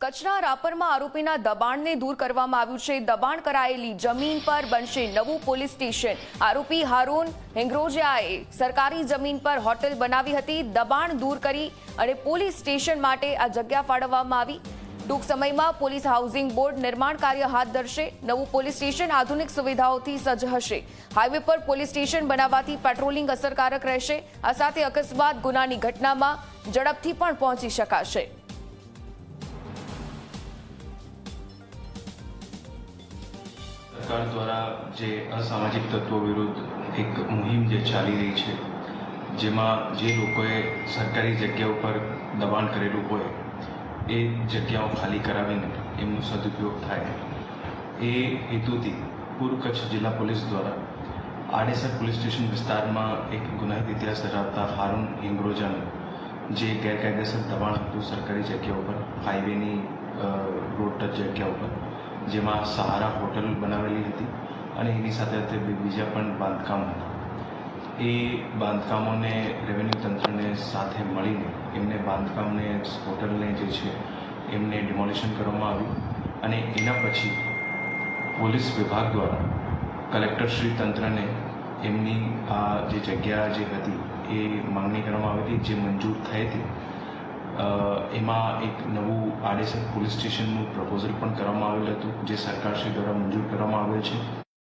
કચ્છના રાપરમાં આરોપીના દબાણને દૂર કરવામાં આવ્યું છે। દબાણ કરાયેલી જમીન પર બનશે નવું પોલીસ સ્ટેશન। આરોપી હારૂન હિંગરોજાએ સરકારી જમીન પર હોટેલ બનાવી હતી। દબાણ દૂર કરી અને પોલીસ સ્ટેશન માટે આ જગ્યા ફાળવવામાં આવી। ટૂંક સમયમાં પોલીસ હાઉસિંગ બોર્ડ નિર્માણ કાર્ય હાથ ધરશે। નવું પોલીસ સ્ટેશન આધુનિક સુવિધાઓથી સજ્જ હશે। હાઈવે પર પોલીસ સ્ટેશન બનાવવાથી પેટ્રોલિંગ અસરકારક રહેશે। આ સાથે અકસ્માત ગુનાની ઘટનામાં ઝડપથી પણ પહોંચી શકાશે। सरकार द्वारा जे असामाजिक तत्वों विरुद्ध एक मुहिम जे चाली रही है, जेमां जे लोकोए सरकारी जग्याओं पर दबाण करेलुं होय ए जग्याओं खाली करावीने एमनो सदुपयोग थाय ए हेतुथी पूर्व कच्छ जिला पुलिस द्वारा आडेसर पुलिस स्टेशन विस्तार में एक गुनाहित इतिहास धरावता हारून हिंगरोजानु जे गैरकायदेसर दबाण हतुं सरकारी जग्याओं पर हाईवेनी रोड टच जग्याओं पर जेमां सहारा होटल बनावेली हती अने एनी साथे साथे बीजा पण बांधकाम हता। ए बांधकामोने रेवन्यू तंत्रने साथे मळीने एमने बांधकामने होटलने जे छे एमने डिमोलिशन करवामां आव्युं अने एना पछी पोलीस विभाग द्वारा कलेक्टरश्री तंत्रने एमनी आ जे जग्या जे हती ए मांगणी करवामां आवी हती जे मंजूर थई हती। एमां एक नवुं आडेसर पोलीस स्टेशनનું પ્રપોઝલ પણ કરવામાં આવેલ હતું જે સરકારશ્રી દ્વારા મંજૂર કરવામાં આવેલ છે।